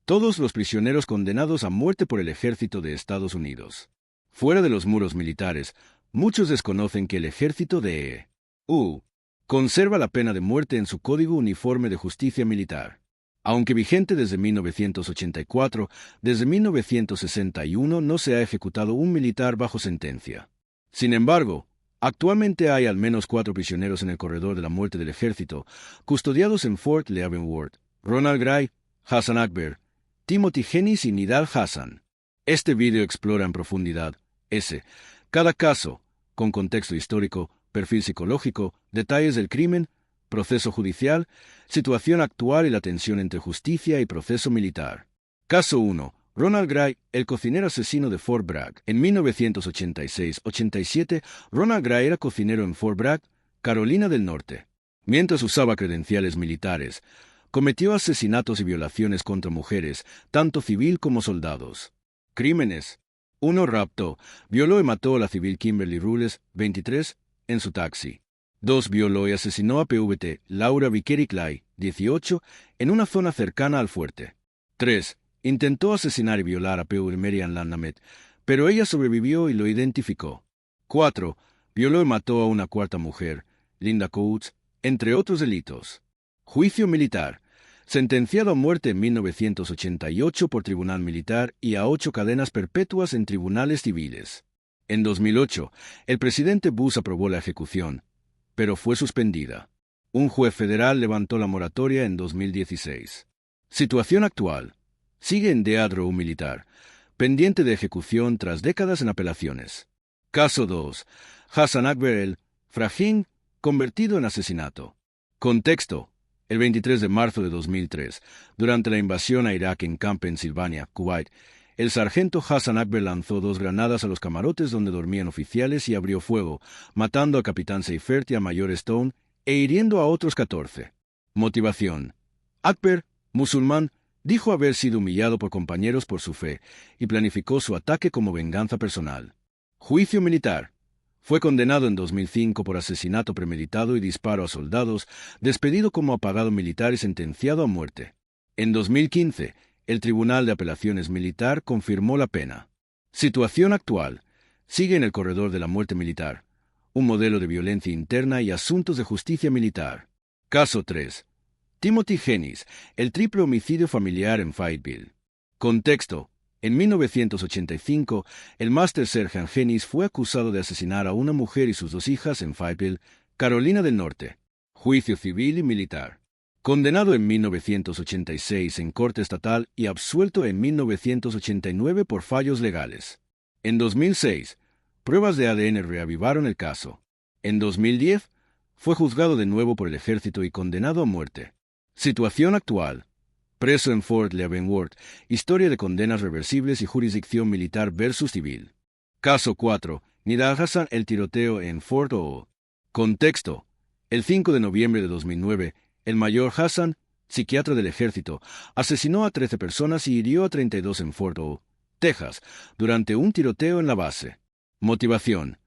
Todos los prisioneros condenados a muerte por el ejército de Estados Unidos. Fuera de los muros militares, muchos desconocen que el ejército de EU conserva la pena de muerte en su Código Uniforme de Justicia Militar. Aunque vigente desde 1984, desde 1961 no se ha ejecutado un militar bajo sentencia. Sin embargo, actualmente hay al menos 4 prisioneros en el corredor de la muerte del ejército, custodiados en Fort Leavenworth: Ronald Gray, Hassan Akber, Timothy Hennis y Nidal Hassan. Este video explora en profundidad cada caso, con contexto histórico, perfil psicológico, detalles del crimen, proceso judicial, situación actual y la tensión entre justicia y proceso militar. Caso 1. Ronald Gray, el cocinero asesino de Fort Bragg. En 1986-87, Ronald Gray era cocinero en Fort Bragg, Carolina del Norte. Mientras usaba credenciales militares, cometió asesinatos y violaciones contra mujeres, tanto civil como soldados. Crímenes. 1. Raptó, violó y mató a la civil Kimberly Rules, 23, en su taxi. 2. Violó y asesinó a PVT Laura Vickery Clay, 18, en una zona cercana al fuerte. 3. Intentó asesinar y violar a PV Marian Landamet, pero ella sobrevivió y lo identificó. 4. Violó y mató a una cuarta mujer, Linda Coates, entre otros delitos. Juicio militar. Sentenciado a muerte en 1988 por tribunal militar y a 8 cadenas perpetuas en tribunales civiles. En 2008, el presidente Bush aprobó la ejecución, pero fue suspendida. Un juez federal levantó la moratoria en 2016. Situación actual. Sigue en Death Row militar, pendiente de ejecución tras décadas en apelaciones. Caso 2. Hassan Akber el Fragín, convertido en asesinato. Contexto. El 23 de marzo de 2003, durante la invasión a Irak en Camp Pennsylvania, Kuwait, el sargento Hassan Akber lanzó 2 granadas a los camarotes donde dormían oficiales y abrió fuego, matando al capitán Seifert y a mayor Stone e hiriendo a otros 14. Motivación. Akber, musulmán, dijo haber sido humillado por compañeros por su fe y planificó su ataque como venganza personal. Juicio militar. Fue condenado en 2005 por asesinato premeditado y disparo a soldados, despedido como apagado militar y sentenciado a muerte. En 2015, el Tribunal de Apelaciones Militar confirmó la pena. Situación actual. Sigue en el corredor de la muerte militar, un modelo de violencia interna y asuntos de justicia militar. Caso 3. Timothy Hennis, el triple homicidio familiar en Fayetteville. Contexto. En 1985, el Master Sergeant Hennis fue acusado de asesinar a una mujer y sus 2 hijas en Fayetteville, Carolina del Norte. Juicio civil y militar. Condenado en 1986 en corte estatal y absuelto en 1989 por fallos legales. En 2006, pruebas de ADN reavivaron el caso. En 2010, fue juzgado de nuevo por el ejército y condenado a muerte. Situación actual. Preso en Fort Leavenworth, historia de condenas reversibles y jurisdicción militar versus civil. Caso 4. Nidal Hassan, el tiroteo en Fort Owell. Contexto. El 5 de noviembre de 2009, el mayor Hassan, psiquiatra del ejército, asesinó a 13 personas y hirió a 32 en Fort Owell, Texas, durante un tiroteo en la base. Motivación.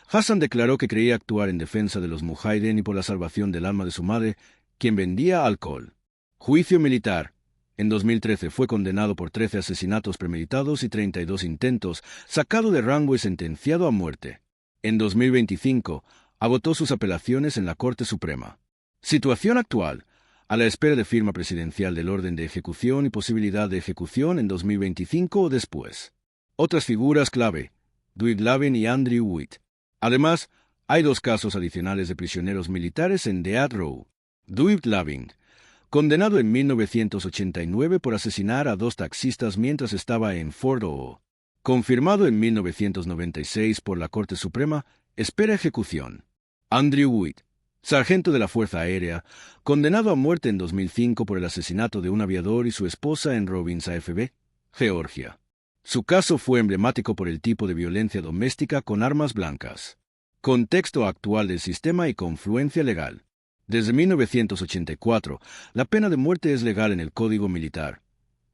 Hassan declaró que creía actuar en defensa de los Mujahideen y por la salvación del alma de su madre, quien vendía alcohol. Juicio militar. En 2013 fue condenado por 13 asesinatos premeditados y 32 intentos, sacado de rango y sentenciado a muerte. En 2025, agotó sus apelaciones en la Corte Suprema. Situación actual. A la espera de firma presidencial del orden de ejecución y posibilidad de ejecución en 2025 o después. Otras figuras clave. Dwight Lavin y Andrew Witt. Además, hay 2 casos adicionales de prisioneros militares en Death Row. Dwight Lavin, condenado en 1989 por asesinar a 2 taxistas mientras estaba en Fort Owell. Confirmado en 1996 por la Corte Suprema, espera ejecución. Andrew Witt, sargento de la Fuerza Aérea, condenado a muerte en 2005 por el asesinato de un aviador y su esposa en Robbins AFB, Georgia. Su caso fue emblemático por el tipo de violencia doméstica con armas blancas. Contexto actual del sistema y confluencia legal. Desde 1984, la pena de muerte es legal en el Código Militar,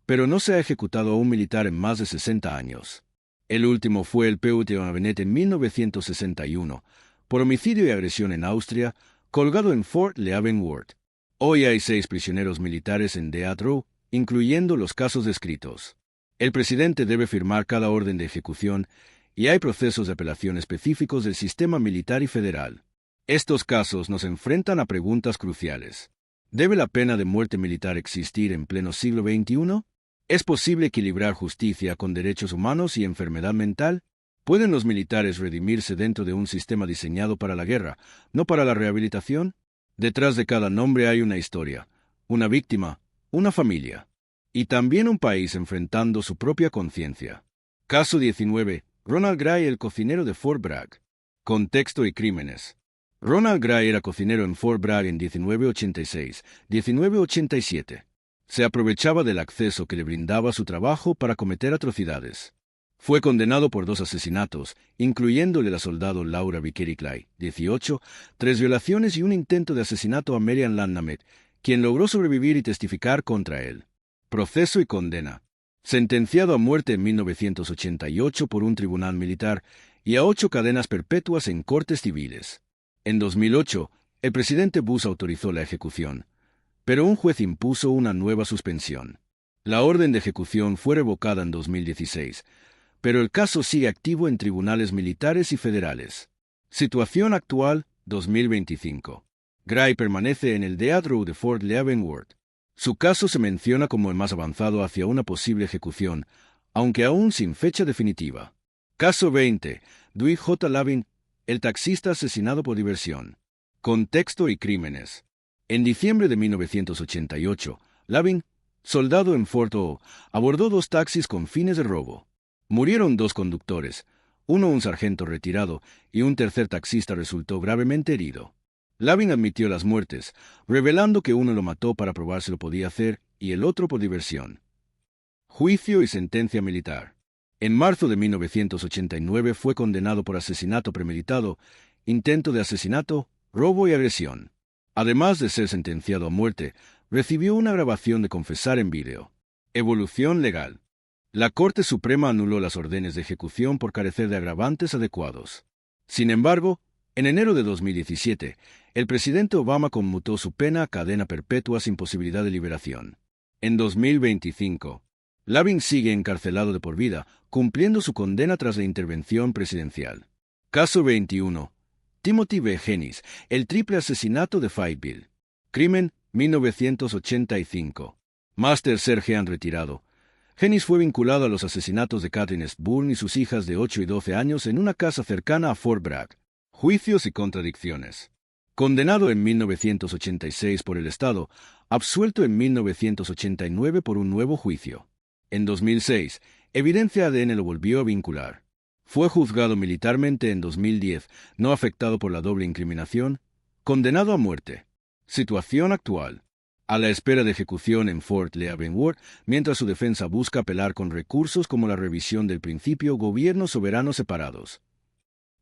pero no se ha ejecutado a un militar en más de 60 años. El último fue el PVT Bennett en 1961, por homicidio y agresión en Austria, colgado en Fort Leavenworth. Hoy hay 6 prisioneros militares en Death Row, incluyendo los casos descritos. El presidente debe firmar cada orden de ejecución y hay procesos de apelación específicos del sistema militar y federal. Estos casos nos enfrentan a preguntas cruciales. ¿Debe la pena de muerte militar existir en pleno siglo XXI? ¿Es posible equilibrar justicia con derechos humanos y enfermedad mental? ¿Pueden los militares redimirse dentro de un sistema diseñado para la guerra, no para la rehabilitación? Detrás de cada nombre hay una historia, una víctima, una familia, y también un país enfrentando su propia conciencia. Caso 19. Ronald Gray, el cocinero de Fort Bragg. Contexto y crímenes. Ronald Gray era cocinero en Fort Bragg en 1986-1987. Se aprovechaba del acceso que le brindaba su trabajo para cometer atrocidades. Fue condenado por 2 asesinatos, incluyéndole a la soldado Laura Vickery Clay, 18, 3 violaciones y un intento de asesinato a Marian Landnamet, quien logró sobrevivir y testificar contra él. Proceso y condena. Sentenciado a muerte en 1988 por un tribunal militar y a 8 cadenas perpetuas en cortes civiles. En 2008, el presidente Bush autorizó la ejecución, pero un juez impuso una nueva suspensión. La orden de ejecución fue revocada en 2016, pero el caso sigue activo en tribunales militares y federales. Situación actual, 2025. Gray permanece en el Death Row de Fort Leavenworth. Su caso se menciona como el más avanzado hacia una posible ejecución, aunque aún sin fecha definitiva. Caso 20. Dwight J. Lavin, el taxista asesinado por diversión. Contexto y crímenes. En diciembre de 1988, Lavin, soldado en Fort O, abordó 2 taxis con fines de robo. Murieron 2 conductores, uno un sargento retirado y un tercer taxista resultó gravemente herido. Lavin admitió las muertes, revelando que uno lo mató para probar si lo podía hacer y el otro por diversión. Juicio y sentencia militar. En marzo de 1989 fue condenado por asesinato premeditado, intento de asesinato, robo y agresión. Además de ser sentenciado a muerte, recibió una grabación de confesar en vídeo. Evolución legal. La Corte Suprema anuló las órdenes de ejecución por carecer de agravantes adecuados. Sin embargo, en enero de 2017, el presidente Obama conmutó su pena a cadena perpetua sin posibilidad de liberación. En 2025, Lavin sigue encarcelado de por vida, cumpliendo su condena tras la intervención presidencial. Caso 21. Timothy B. Hennis, el triple asesinato de Fayetteville. Crimen, 1985. Máster Sergeant retirado. Hennis fue vinculado a los asesinatos de Catherine S. Bourne y sus hijas de 8 y 12 años en una casa cercana a Fort Bragg. Juicios y contradicciones. Condenado en 1986 por el Estado, absuelto en 1989 por un nuevo juicio. En 2006, evidencia ADN lo volvió a vincular. Fue juzgado militarmente en 2010, no afectado por la doble incriminación, condenado a muerte. Situación actual. A la espera de ejecución en Fort Leavenworth, mientras su defensa busca apelar con recursos como la revisión del principio gobiernos soberanos separados.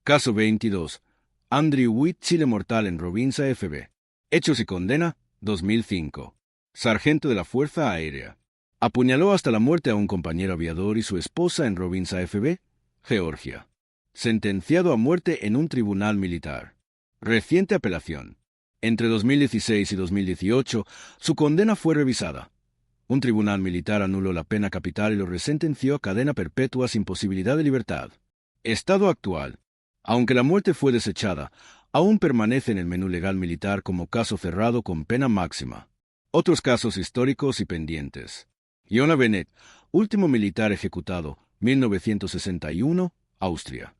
Caso 22. Andrew Witt, Chile mortal en Robinsa FB. Hechos y condena, 2005. Sargento de la Fuerza Aérea. Apuñaló hasta la muerte a un compañero aviador y su esposa en Robinsa FB, Georgia. Sentenciado a muerte en un tribunal militar. Reciente apelación. Entre 2016 y 2018, su condena fue revisada. Un tribunal militar anuló la pena capital y lo resentenció a cadena perpetua sin posibilidad de libertad. Estado actual. Aunque la muerte fue desechada, aún permanece en el menú legal militar como caso cerrado con pena máxima. Otros casos históricos y pendientes. Yonah Bennett, último militar ejecutado, 1961, Austria.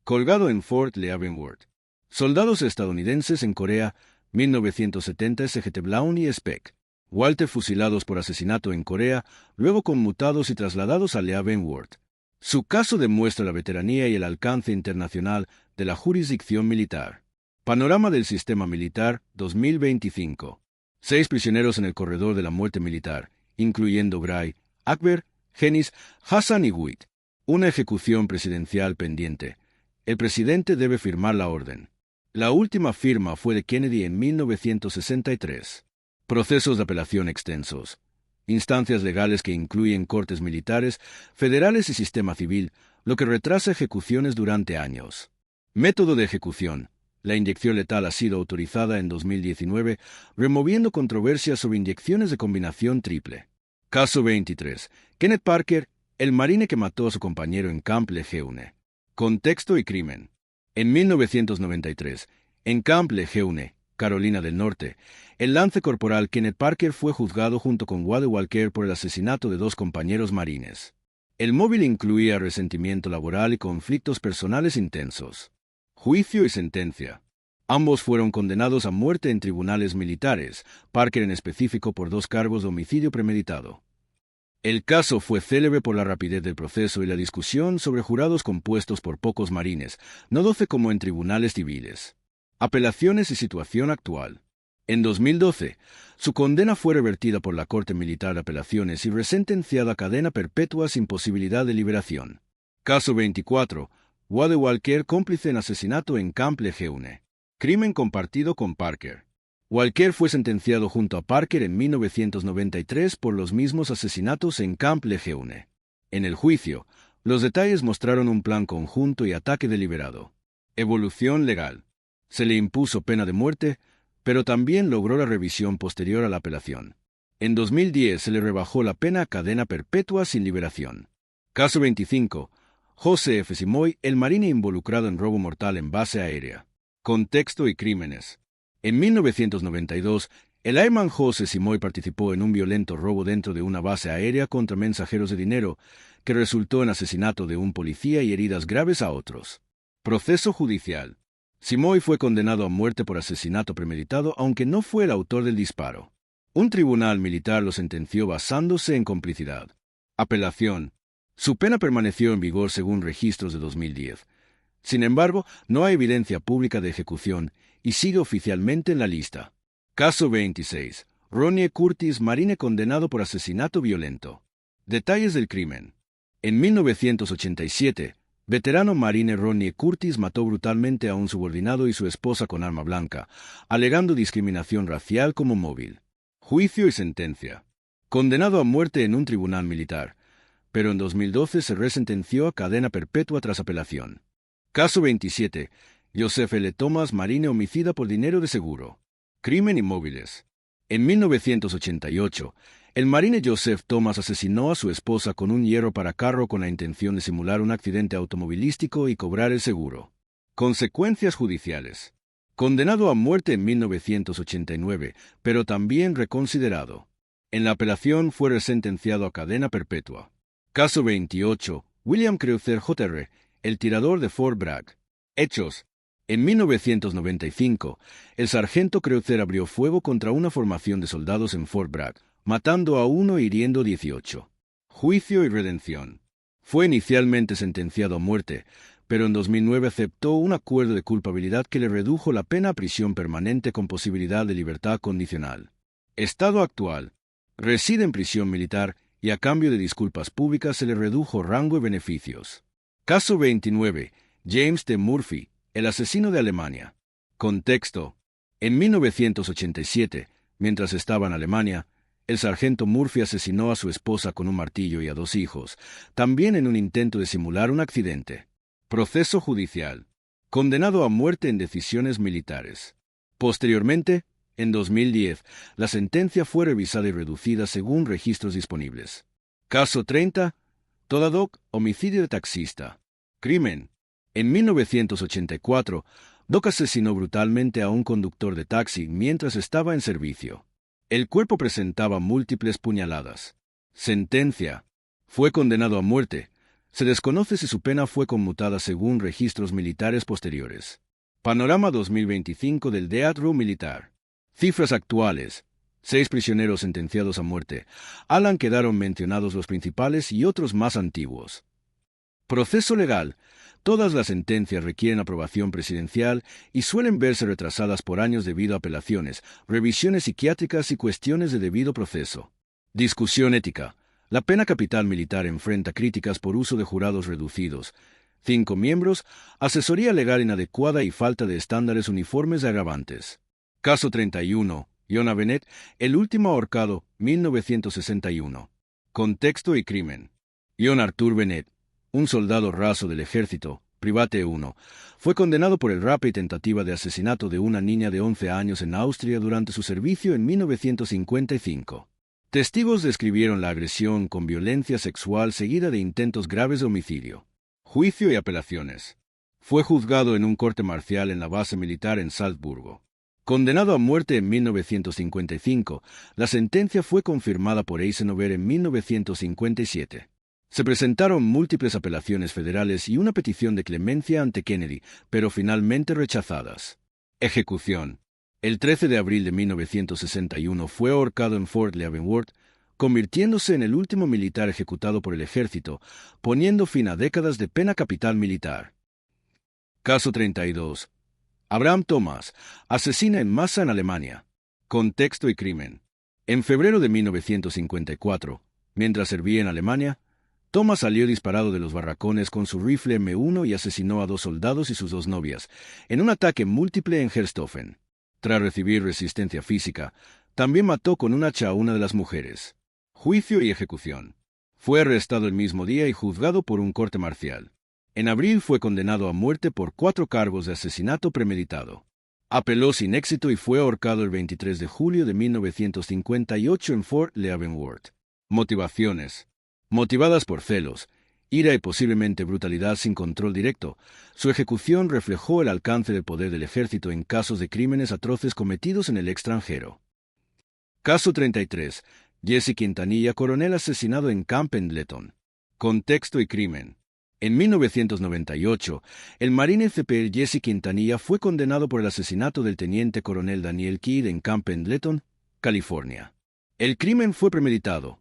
Colgado en Fort Leavenworth. Soldados estadounidenses en Corea, 1970 Sgt. Brown y Speck. Walter fusilados por asesinato en Corea, luego conmutados y trasladados a Leavenworth. Su caso demuestra la veteranía y el alcance internacional de la jurisdicción militar. Panorama del sistema militar, 2025. 6 prisioneros en el corredor de la muerte militar, incluyendo Gray, Akber, Hennis, Hassan y Witt. Una ejecución presidencial pendiente. El presidente debe firmar la orden. La última firma fue de Kennedy en 1963. Procesos de apelación extensos. Instancias legales que incluyen cortes militares, federales y sistema civil, lo que retrasa ejecuciones durante años. Método de ejecución. La inyección letal ha sido autorizada en 2019, removiendo controversias sobre inyecciones de combinación triple. Caso 23. Kenneth Parker, el marine que mató a su compañero en Camp Lejeune. Contexto y crimen. En 1993, en Camp Lejeune, Carolina del Norte, el lance corporal Kenneth Parker fue juzgado junto con Wade Walker por el asesinato de dos compañeros marines. El móvil incluía resentimiento laboral y conflictos personales intensos. Juicio y sentencia. Ambos fueron condenados a muerte en tribunales militares, Parker en específico por 2 cargos de homicidio premeditado. El caso fue célebre por la rapidez del proceso y la discusión sobre jurados compuestos por pocos marines, no 12 como en tribunales civiles. Apelaciones y situación actual. En 2012, su condena fue revertida por la Corte Militar de Apelaciones y resentenciada a cadena perpetua sin posibilidad de liberación. Caso 24. Wade Walker cómplice en asesinato en Camp Lejeune. Crimen compartido con Parker. Walker fue sentenciado junto a Parker en 1993 por los mismos asesinatos en Camp Lejeune. En el juicio, los detalles mostraron un plan conjunto y ataque deliberado. Evolución legal. Se le impuso pena de muerte, pero también logró la revisión posterior a la apelación. En 2010 se le rebajó la pena a cadena perpetua sin liberación. Caso 25. José F. Simoy, el marine involucrado en robo mortal en base aérea. Contexto y crímenes. En 1992, el airman José Simoy participó en un violento robo dentro de una base aérea contra mensajeros de dinero, que resultó en asesinato de un policía y heridas graves a otros. Proceso judicial. Simoy fue condenado a muerte por asesinato premeditado, aunque no fue el autor del disparo. Un tribunal militar lo sentenció basándose en complicidad. Apelación. Su pena permaneció en vigor según registros de 2010. Sin embargo, no hay evidencia pública de ejecución y sigue oficialmente en la lista. Caso 26. Ronnie Curtis, marine condenado por asesinato violento. Detalles del crimen. En 1987, veterano marine Ronnie Curtis mató brutalmente a un subordinado y su esposa con arma blanca, alegando discriminación racial como móvil. Juicio y sentencia. Condenado a muerte en un tribunal militar, pero en 2012 se resentenció a cadena perpetua tras apelación. Caso 27. Joseph L. Thomas, marine homicida por dinero de seguro. Crimen y móviles. En 1988, el marine Joseph Thomas asesinó a su esposa con un hierro para carro con la intención de simular un accidente automovilístico y cobrar el seguro. Consecuencias judiciales. Condenado a muerte en 1989, pero también reconsiderado. En la apelación fue resentenciado a cadena perpetua. Caso 28. William Creuzer Jr., el tirador de Fort Bragg. Hechos. En 1995, el sargento Creuzer abrió fuego contra una formación de soldados en Fort Bragg, matando a 1 e hiriendo 18. Juicio y redención. Fue inicialmente sentenciado a muerte, pero en 2009 aceptó un acuerdo de culpabilidad que le redujo la pena a prisión permanente con posibilidad de libertad condicional. Estado actual. Reside en prisión militar y a cambio de disculpas públicas se le redujo rango y beneficios. Caso 29. James T. Murphy, el asesino de Alemania. Contexto. En 1987, mientras estaba en Alemania, el sargento Murphy asesinó a su esposa con un martillo y a 2 hijos, también en un intento de simular un accidente. Proceso judicial. Condenado a muerte en decisiones militares. Posteriormente, en 2010, la sentencia fue revisada y reducida según registros disponibles. Caso 30. Todd Doc, homicidio de taxista. Crimen. En 1984, Doc asesinó brutalmente a un conductor de taxi mientras estaba en servicio. El cuerpo presentaba múltiples puñaladas. Sentencia. Fue condenado a muerte. Se desconoce si su pena fue conmutada según registros militares posteriores. Panorama 2025 del Teatro Militar. Cifras actuales. 6 prisioneros sentenciados a muerte. Alan quedaron mencionados los principales y otros más antiguos. Proceso legal. Todas las sentencias requieren aprobación presidencial y suelen verse retrasadas por años debido a apelaciones, revisiones psiquiátricas y cuestiones de debido proceso. Discusión ética. La pena capital militar enfrenta críticas por uso de jurados reducidos. 5 miembros, asesoría legal inadecuada y falta de estándares uniformes de agravantes. Caso 31. Jonah Bennett, el último ahorcado, 1961. Contexto y crimen. John Arthur Bennett, un soldado raso del ejército, Private 1, fue condenado por el rapto y tentativa de asesinato de una niña de 11 años en Austria durante su servicio en 1955. Testigos describieron la agresión con violencia sexual seguida de intentos graves de homicidio. Juicio y apelaciones. Fue juzgado en un corte marcial en la base militar en Salzburgo. Condenado a muerte en 1955, la sentencia fue confirmada por Eisenhower en 1957. Se presentaron múltiples apelaciones federales y una petición de clemencia ante Kennedy, pero finalmente rechazadas. Ejecución. El 13 de abril de 1961 fue ahorcado en Fort Leavenworth, convirtiéndose en el último militar ejecutado por el ejército, poniendo fin a décadas de pena capital militar. Caso 32. Abraham Thomas, asesina en masa en Alemania. Contexto y crimen. En febrero de 1954, mientras servía en Alemania, Thomas salió disparado de los barracones con su rifle M1 y asesinó a 2 soldados y sus 2 novias, en un ataque múltiple en Gersthofen. Tras recibir resistencia física, también mató con un hacha a una de las mujeres. Juicio y ejecución. Fue arrestado el mismo día y juzgado por un corte marcial. En abril fue condenado a muerte por 4 cargos de asesinato premeditado. Apeló sin éxito y fue ahorcado el 23 de julio de 1958 en Fort Leavenworth. Motivaciones. Motivadas por celos, ira y posiblemente brutalidad sin control directo, su ejecución reflejó el alcance del poder del ejército en casos de crímenes atroces cometidos en el extranjero. Caso 33. Jesse Quintanilla, coronel asesinado en Camp Pendleton. Contexto y crimen. En 1998, el marine CPR Jesse Quintanilla fue condenado por el asesinato del teniente coronel Daniel Kidd en Camp Pendleton, California. El crimen fue premeditado.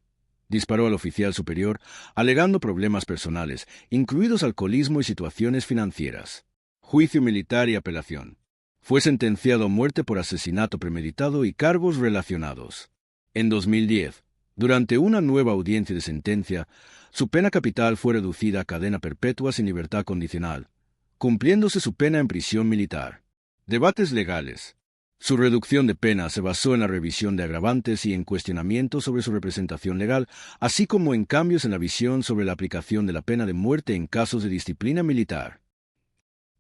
Disparó al oficial superior, alegando problemas personales, incluidos alcoholismo y situaciones financieras. Juicio militar y apelación. Fue sentenciado a muerte por asesinato premeditado y cargos relacionados. En 2010, durante una nueva audiencia de sentencia, su pena capital fue reducida a cadena perpetua sin libertad condicional, cumpliéndose su pena en prisión militar. Debates legales. Su reducción de pena se basó en la revisión de agravantes y en cuestionamientos sobre su representación legal, así como en cambios en la visión sobre la aplicación de la pena de muerte en casos de disciplina militar.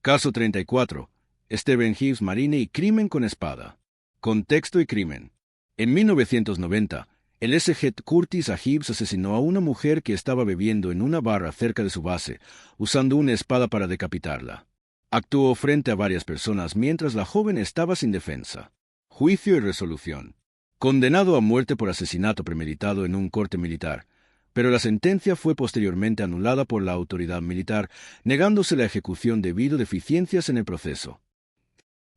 Caso 34. Stephen Hibbs, marine y crimen con espada. Contexto y crimen. En 1990, el S.G. Curtis a Hibbs asesinó a una mujer que estaba bebiendo en una barra cerca de su base, usando una espada para decapitarla. Actuó frente a varias personas mientras la joven estaba sin defensa. Juicio y resolución. Condenado a muerte por asesinato premeditado en un corte militar, pero la sentencia fue posteriormente anulada por la autoridad militar, negándose la ejecución debido a deficiencias en el proceso.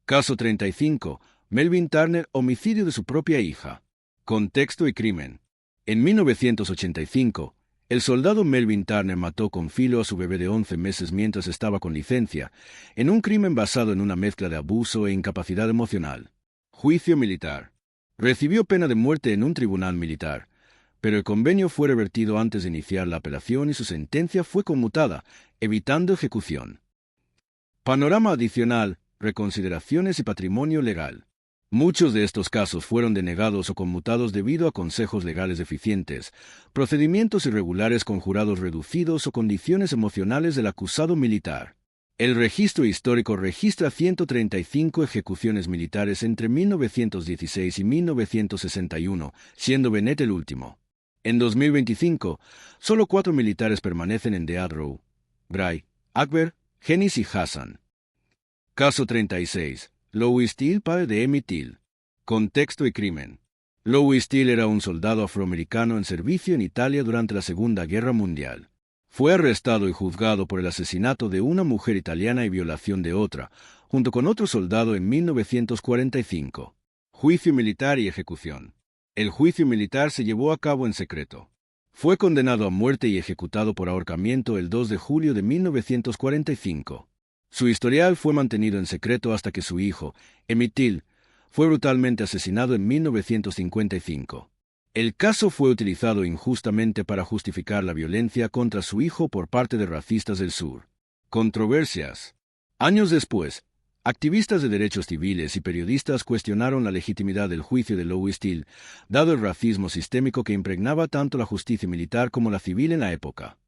Caso 35. Melvin Turner, homicidio de su propia hija. Contexto y crimen. En 1985, el soldado Melvin Turner mató con filo a su bebé de 11 meses mientras estaba con licencia, en un crimen basado en una mezcla de abuso e incapacidad emocional. Juicio militar. Recibió pena de muerte en un tribunal militar, pero el convenio fue revertido antes de iniciar la apelación y su sentencia fue conmutada, evitando ejecución. Panorama adicional, reconsideraciones y patrimonio legal. Muchos de estos casos fueron denegados o conmutados debido a consejos legales deficientes, procedimientos irregulares con jurados reducidos o condiciones emocionales del acusado militar. El registro histórico registra 135 ejecuciones militares entre 1916 y 1961, siendo Bennett el último. En 2025, solo 4 militares permanecen en Death Row: Bray, Akbar, Hennis y Hassan. Caso 36. Louis Steele, padre de Emmett Till. Contexto y crimen. Louis Steele era un soldado afroamericano en servicio en Italia durante la Segunda Guerra Mundial. Fue arrestado y juzgado por el asesinato de una mujer italiana y violación de otra, junto con otro soldado en 1945. Juicio militar y ejecución. El juicio militar se llevó a cabo en secreto. Fue condenado a muerte y ejecutado por ahorcamiento el 2 de julio de 1945. Su historial fue mantenido en secreto hasta que su hijo, Emmett Till, fue brutalmente asesinado en 1955. El caso fue utilizado injustamente para justificar la violencia contra su hijo por parte de racistas del sur. Controversias. Años después, activistas de derechos civiles y periodistas cuestionaron la legitimidad del juicio de Louis Steele, dado el racismo sistémico que impregnaba tanto la justicia militar como la civil en la época.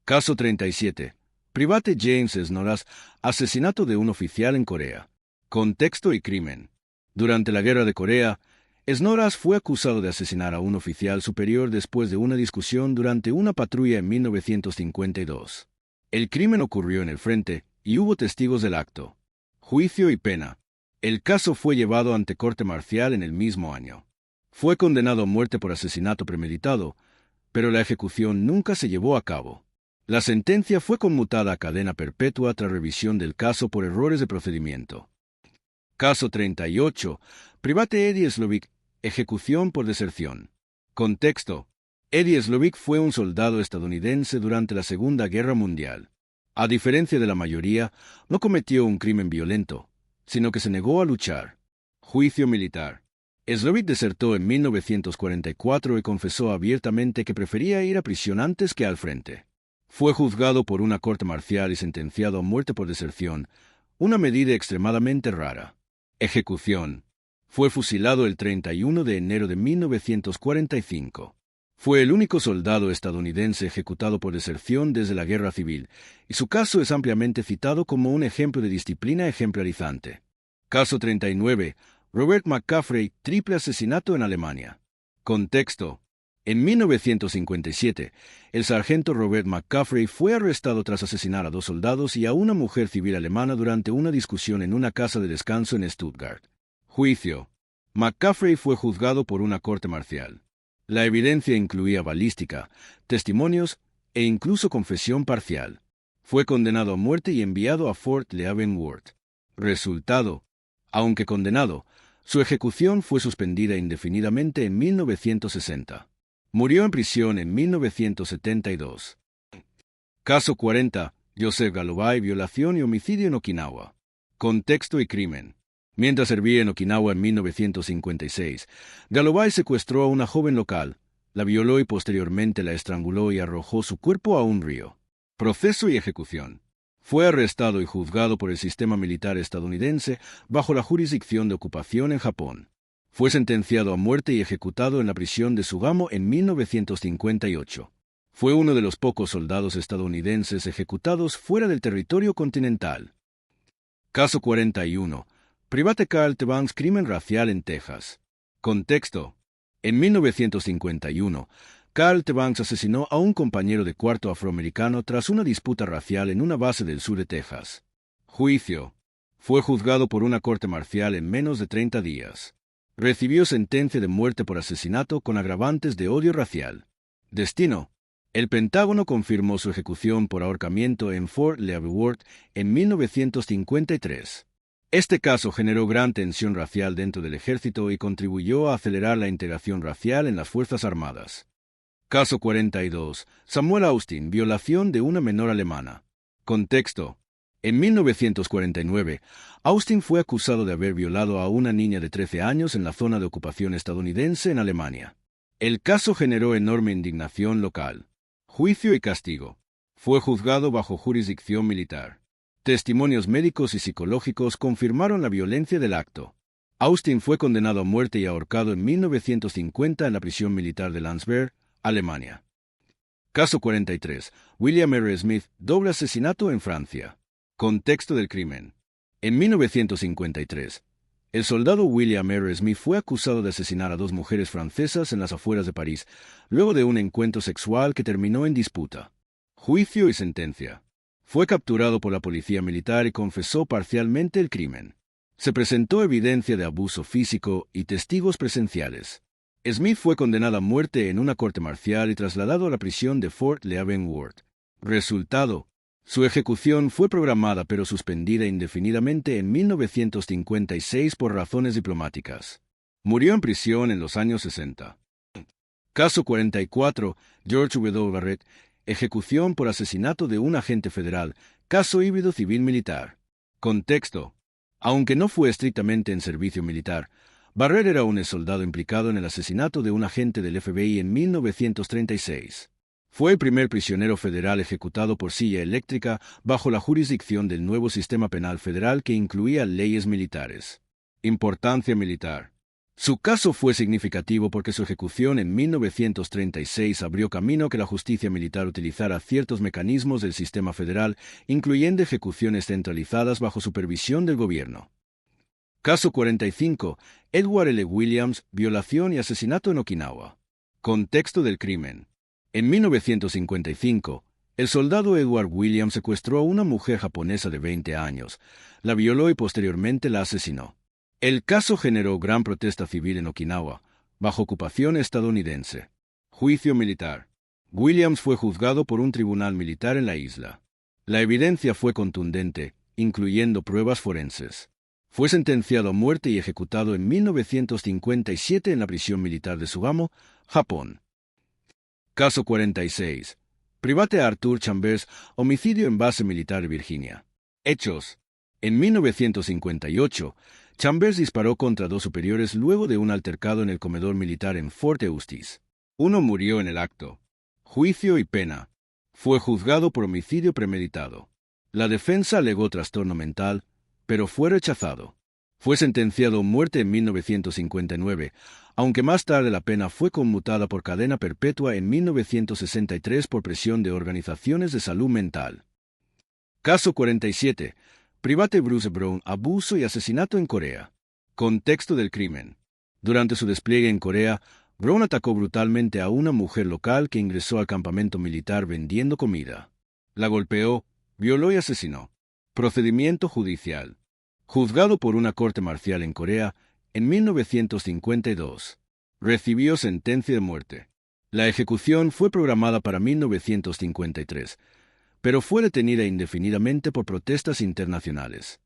Caso 37. Private James Snoras, asesinato de un oficial en Corea. Contexto y crimen. Durante la Guerra de Corea, Snoras fue acusado de asesinar a un oficial superior después de una discusión durante una patrulla en 1952. El crimen ocurrió en el frente, y hubo testigos del acto. Juicio y pena. El caso fue llevado ante corte marcial en el mismo año. Fue condenado a muerte por asesinato premeditado, pero la ejecución nunca se llevó a cabo. La sentencia fue conmutada a cadena perpetua tras revisión del caso por errores de procedimiento. Caso 38. Private Eddie Slovic. Ejecución por deserción. Contexto. Eddie Slovic fue un soldado estadounidense durante la Segunda Guerra Mundial. A diferencia de la mayoría, no cometió un crimen violento, sino que se negó a luchar. Juicio militar. Slovic desertó en 1944 y confesó abiertamente que prefería ir a prisión antes que al frente. Fue juzgado por una corte marcial y sentenciado a muerte por deserción, una medida extremadamente rara. Ejecución. Fue fusilado el 31 de enero de 1945. Fue el único soldado estadounidense ejecutado por deserción desde la Guerra Civil, y su caso es ampliamente citado como un ejemplo de disciplina ejemplarizante. Caso 39. Robert McCaffrey, triple asesinato en Alemania. Contexto. En 1957, el sargento Robert McCaffrey fue arrestado tras asesinar a 2 soldados y a una mujer civil alemana durante una discusión en una casa de descanso en Stuttgart. Juicio. McCaffrey fue juzgado por una corte marcial. La evidencia incluía balística, testimonios e incluso confesión parcial. Fue condenado a muerte y enviado a Fort Leavenworth. Resultado. Aunque condenado, su ejecución fue suspendida indefinidamente en 1960. Murió en prisión en 1972. Caso 40. Joseph Galobai, violación y homicidio en Okinawa. Contexto y crimen. Mientras servía en Okinawa en 1956, Galobai secuestró a una joven local, la violó y posteriormente la estranguló y arrojó su cuerpo a un río. Proceso y ejecución. Fue arrestado y juzgado por el sistema militar estadounidense bajo la jurisdicción de ocupación en Japón. Fue sentenciado a muerte y ejecutado en la prisión de Sugamo en 1958. Fue uno de los pocos soldados estadounidenses ejecutados fuera del territorio continental. Caso 41. Private Carl T. Banks, crimen racial en Texas. Contexto. En 1951, Carl T. Banks asesinó a un compañero de cuarto afroamericano tras una disputa racial en una base del sur de Texas. Juicio. Fue juzgado por una corte marcial en menos de 30 días. Recibió sentencia de muerte por asesinato con agravantes de odio racial. Destino. El Pentágono confirmó su ejecución por ahorcamiento en Fort Leavenworth en 1953. Este caso generó gran tensión racial dentro del ejército y contribuyó a acelerar la integración racial en las Fuerzas Armadas. Caso 42. Samuel Austin, violación de una menor alemana. Contexto. En 1949, Austin fue acusado de haber violado a una niña de 13 años en la zona de ocupación estadounidense en Alemania. El caso generó enorme indignación local. Juicio y castigo. Fue juzgado bajo jurisdicción militar. Testimonios médicos y psicológicos confirmaron la violencia del acto. Austin fue condenado a muerte y ahorcado en 1950 en la prisión militar de Landsberg, Alemania. Caso 43. William R. Smith, doble asesinato en Francia. Contexto del crimen. En 1953, el soldado William R. Smith fue acusado de asesinar a 2 mujeres francesas en las afueras de París, luego de un encuentro sexual que terminó en disputa. Juicio y sentencia. Fue capturado por la policía militar y confesó parcialmente el crimen. Se presentó evidencia de abuso físico y testigos presenciales. Smith fue condenado a muerte en una corte marcial y trasladado a la prisión de Fort Leavenworth. Resultado. Su ejecución fue programada pero suspendida indefinidamente en 1956 por razones diplomáticas. Murió en prisión en los años 60. Caso 44. George W. Barrett, ejecución por asesinato de un agente federal, caso híbrido civil-militar. Contexto. Aunque no fue estrictamente en servicio militar, Barrett era un soldado implicado en el asesinato de un agente del FBI en 1936. Fue el primer prisionero federal ejecutado por silla eléctrica bajo la jurisdicción del nuevo sistema penal federal que incluía leyes militares. Importancia militar. Su caso fue significativo porque su ejecución en 1936 abrió camino que la justicia militar utilizara ciertos mecanismos del sistema federal, incluyendo ejecuciones centralizadas bajo supervisión del gobierno. Caso 45. Edward L. Williams, violación y asesinato en Okinawa. Contexto del crimen. En 1955, el soldado Edward Williams secuestró a una mujer japonesa de 20 años, la violó y posteriormente la asesinó. El caso generó gran protesta civil en Okinawa, bajo ocupación estadounidense. Juicio militar. Williams fue juzgado por un tribunal militar en la isla. La evidencia fue contundente, incluyendo pruebas forenses. Fue sentenciado a muerte y ejecutado en 1957 en la prisión militar de Sugamo, Japón. Caso 46. Private Arthur Chambers, homicidio en base militar de Virginia. Hechos. En 1958, Chambers disparó contra dos superiores luego de un altercado en el comedor militar en Fort Eustis. Uno murió en el acto. Juicio y pena. Fue juzgado por homicidio premeditado. La defensa alegó trastorno mental, pero fue rechazado. Fue sentenciado a muerte en 1959, aunque más tarde la pena fue conmutada por cadena perpetua en 1963 por presión de organizaciones de salud mental. Caso 47. Private Bruce Brown, abuso y asesinato en Corea. Contexto del crimen. Durante su despliegue en Corea, Brown atacó brutalmente a una mujer local que ingresó al campamento militar vendiendo comida. La golpeó, violó y asesinó. Procedimiento judicial. Juzgado por una corte marcial en Corea en 1952. Recibió sentencia de muerte. La ejecución fue programada para 1953, pero fue detenida indefinidamente por protestas internacionales.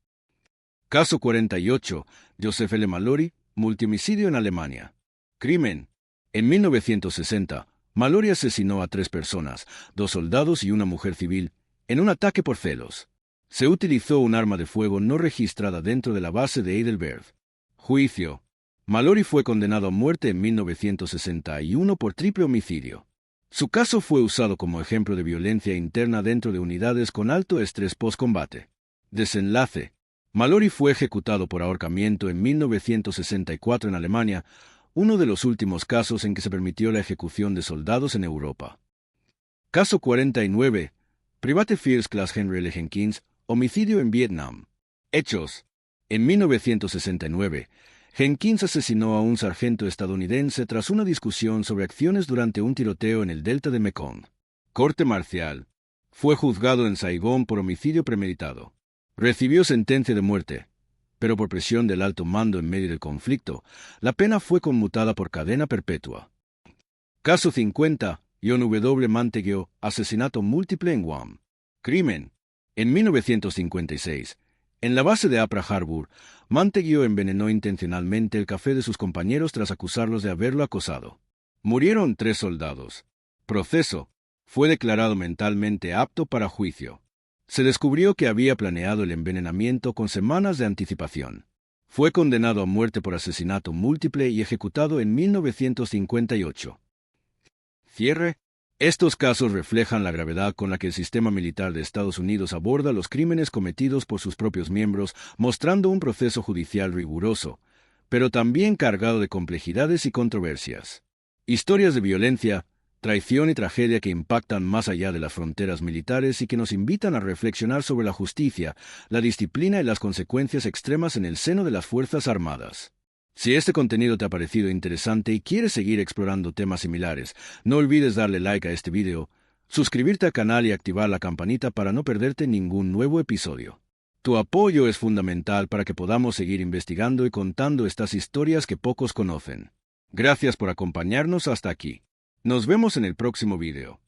Caso 48. Joseph L. Mallory, multihomicidio en Alemania. Crimen. En 1960, Mallory asesinó a 3 personas, 2 soldados y una mujer civil, en un ataque por celos. Se utilizó un arma de fuego no registrada dentro de la base de Heidelberg. Juicio. Mallory fue condenado a muerte en 1961 por triple homicidio. Su caso fue usado como ejemplo de violencia interna dentro de unidades con alto estrés post-combate. Desenlace. Mallory fue ejecutado por ahorcamiento en 1964 en Alemania, uno de los últimos casos en que se permitió la ejecución de soldados en Europa. Caso 49. Private First Class Henry L. Jenkins, homicidio en Vietnam. Hechos. En 1969, Jenkins asesinó a un sargento estadounidense tras una discusión sobre acciones durante un tiroteo en el delta de Mekong. Corte marcial. Fue juzgado en Saigón por homicidio premeditado. Recibió sentencia de muerte, pero por presión del alto mando en medio del conflicto, la pena fue conmutada por cadena perpetua. Caso 50. John W. Montague, asesinato múltiple en Guam. Crimen. En 1956, en la base de Apra Harbor, Montague envenenó intencionalmente el café de sus compañeros tras acusarlos de haberlo acosado. Murieron 3 soldados. Proceso. Fue declarado mentalmente apto para juicio. Se descubrió que había planeado el envenenamiento con semanas de anticipación. Fue condenado a muerte por asesinato múltiple y ejecutado en 1958. Cierre. Estos casos reflejan la gravedad con la que el sistema militar de Estados Unidos aborda los crímenes cometidos por sus propios miembros, mostrando un proceso judicial riguroso, pero también cargado de complejidades y controversias. Historias de violencia, traición y tragedia que impactan más allá de las fronteras militares y que nos invitan a reflexionar sobre la justicia, la disciplina y las consecuencias extremas en el seno de las Fuerzas Armadas. Si este contenido te ha parecido interesante y quieres seguir explorando temas similares, no olvides darle like a este video, suscribirte al canal y activar la campanita para no perderte ningún nuevo episodio. Tu apoyo es fundamental para que podamos seguir investigando y contando estas historias que pocos conocen. Gracias por acompañarnos hasta aquí. Nos vemos en el próximo video.